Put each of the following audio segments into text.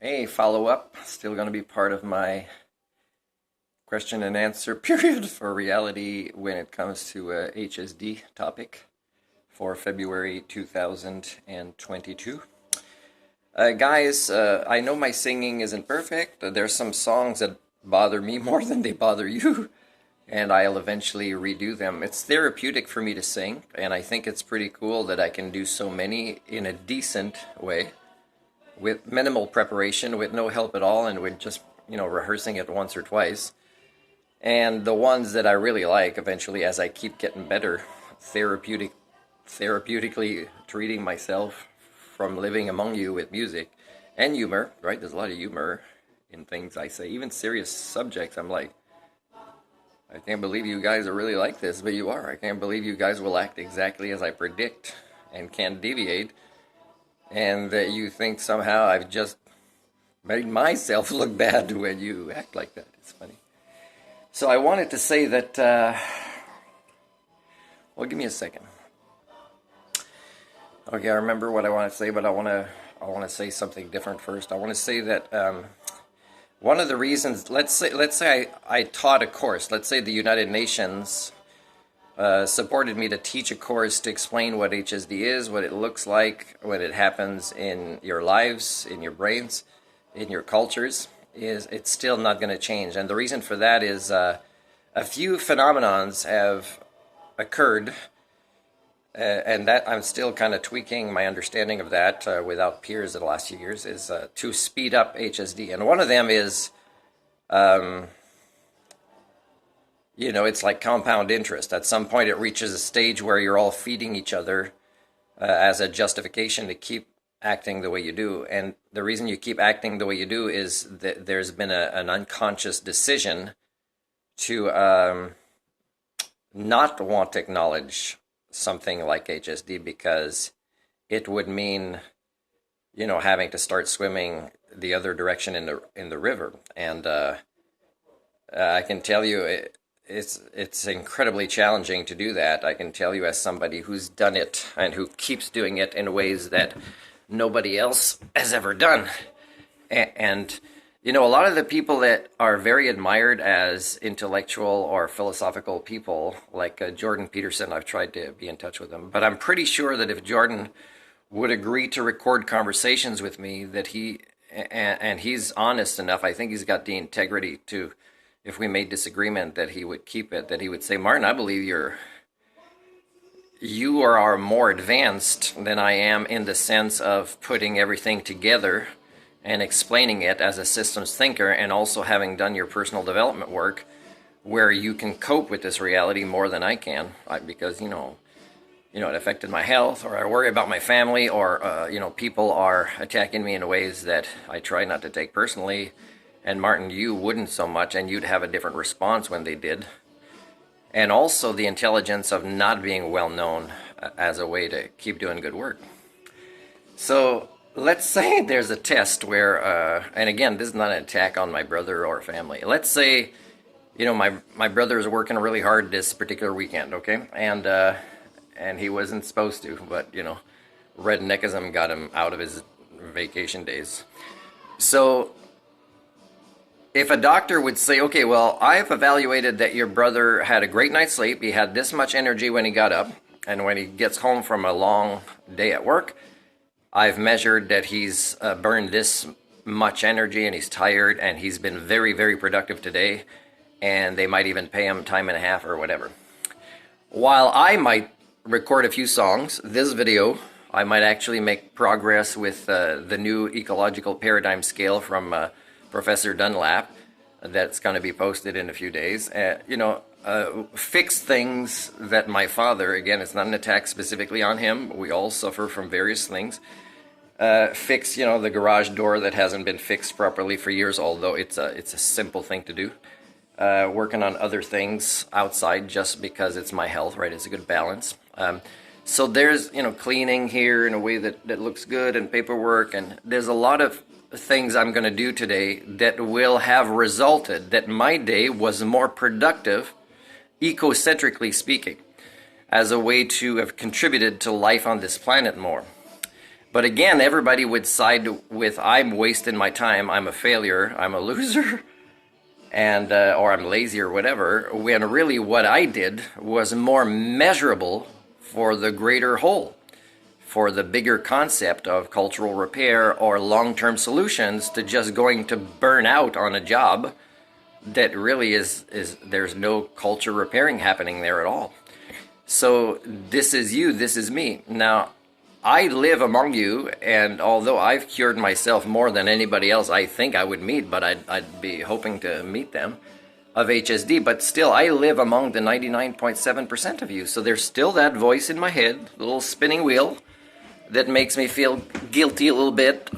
Hey, follow-up. Still going to be part of my question and answer period for reality when it comes to a HSD topic for February 2022. Guys, I know my singing isn't perfect. There's some songs that bother me more than they bother you, and I'll eventually redo them. It's therapeutic for me to sing, and I think it's pretty cool that I can do so many in a decent way with minimal preparation, with no help at all, and with just, rehearsing it once or twice. And the ones that I really like, eventually, as I keep getting better, therapeutically treating myself from living among you with music and humor, right? There's a lot of humor in things I say, even serious subjects. I'm like, I can't believe you guys are really like this, but you are. I can't believe you guys will act exactly as I predict and can't deviate. And that you think somehow I've just made myself look bad when you act like that. It's funny. So I wanted to say that, well, give me a second. Okay, I remember what I want to say, but I want to say something different first. I want to say that one of the reasons, let's say I taught a course. Let's say the United Nations supported me to teach a course to explain what HSD is, what it looks like, when it happens in your lives, in your brains, in your cultures. It's still not going to change. And the reason for that is a few phenomenons have occurred, and that I'm still kind of tweaking my understanding of that without peers in the last few years, is to speed up HSD. And one of them is it's like compound interest. At some point it reaches a stage where you're all feeding each other as a justification to keep acting the way you do. And the reason you keep acting the way you do is that there's been an unconscious decision to not want to acknowledge something like HSD because it would mean, having to start swimming the other direction in the river. And I can tell you, it's incredibly challenging to do that. I can tell you as somebody who's done it and who keeps doing it in ways that nobody else has ever done. And a lot of the people that are very admired as intellectual or philosophical people, like Jordan Peterson, I've tried to be in touch with him, but I'm pretty sure that if Jordan would agree to record conversations with me, that he's honest enough, I think he's got the integrity to, if we made disagreement, that he would keep it, that he would say, Martin, I believe you are more advanced than I am in the sense of putting everything together and explaining it as a systems thinker, and also having done your personal development work where you can cope with this reality more than I can, because, it affected my health, or I worry about my family, or, people are attacking me in ways that I try not to take personally. And Martin, you wouldn't so much, and you'd have a different response when they did. And also the intelligence of not being well known as a way to keep doing good work. So let's say there's a test where, and again, this is not an attack on my brother or family. Let's say, my brother is working really hard this particular weekend, okay? And he wasn't supposed to, but, redneckism got him out of his vacation days. So if a doctor would say, okay, well, I've evaluated that your brother had a great night's sleep, he had this much energy when he got up, and when he gets home from a long day at work, I've measured that he's burned this much energy and he's tired and he's been very, very productive today, and they might even pay him time and a half or whatever. While I might record a few songs, this video, I might actually make progress with the new ecological paradigm scale from Professor Dunlap that's going to be posted in a few days. Fix things that my father, again, it's not an attack specifically on him, we all suffer from various things. Fix, the garage door that hasn't been fixed properly for years, although it's a simple thing to do. Working on other things outside just because it's my health, right? It's a good balance. So there's, cleaning here in a way that looks good, and paperwork, and there's a lot of things I'm going to do today that will have resulted that my day was more productive, ecocentrically speaking, as a way to have contributed to life on this planet more. But again, everybody would side with I'm wasting my time, I'm a failure, I'm a loser, and or I'm lazy or whatever, when really what I did was more measurable for the greater whole, for the bigger concept of cultural repair or long-term solutions to just going to burn out on a job that really is there's no culture repairing happening there at all. So this is you, this is me. Now, I live among you, and although I've cured myself more than anybody else I think I would meet, but I'd be hoping to meet them, of HSD, but still I live among the 99.7% of you. So there's still that voice in my head, the little spinning wheel, that makes me feel guilty a little bit,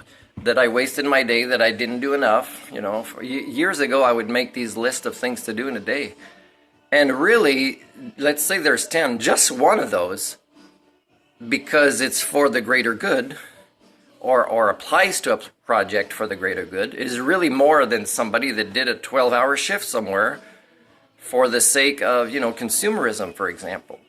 that I wasted my day, that I didn't do enough. You know, years ago I would make these lists of things to do in a day. And really, let's say there's 10, just one of those, because it's for the greater good, or applies to a project for the greater good, is really more than somebody that did a 12-hour shift somewhere for the sake of, you know, consumerism, for example.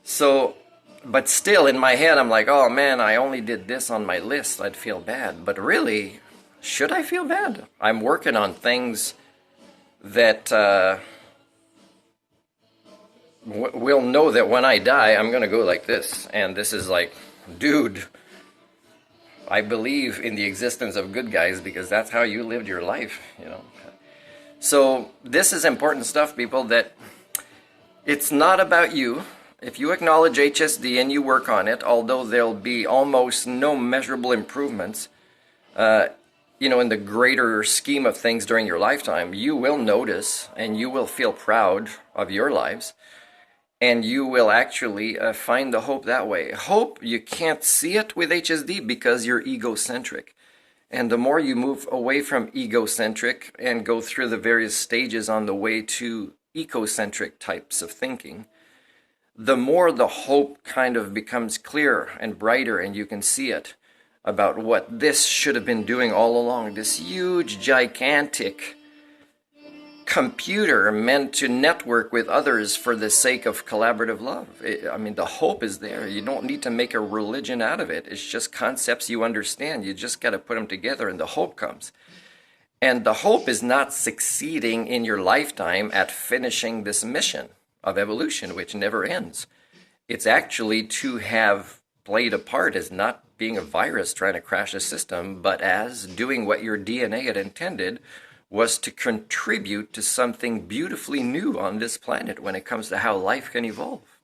So, but still in my head, I'm like, oh man, I only did this on my list, I'd feel bad. But really, should I feel bad? I'm working on things that we'll know that when I die, I'm going to go like this. And this is like, dude, I believe in the existence of good guys because that's how you lived your life, you know. So this is important stuff, people, that it's not about you. If you acknowledge HSD and you work on it, although there'll be almost no measurable improvements, you know, in the greater scheme of things during your lifetime, you will notice and you will feel proud of your lives. And you will actually find the hope that way. Hope, you can't see it with HSD because you're egocentric. And the more you move away from egocentric and go through the various stages on the way to ecocentric types of thinking, the more the hope kind of becomes clearer and brighter, and you can see it about what this should have been doing all along. This huge, gigantic computer meant to network with others for the sake of collaborative love. I mean, the hope is there. You don't need to make a religion out of it. It's just concepts you understand. You just got to put them together and the hope comes. And the hope is not succeeding in your lifetime at finishing this mission of evolution, which never ends. It's actually to have played a part as not being a virus trying to crash a system, but as doing what your DNA had intended, was to contribute to something beautifully new on this planet when it comes to how life can evolve.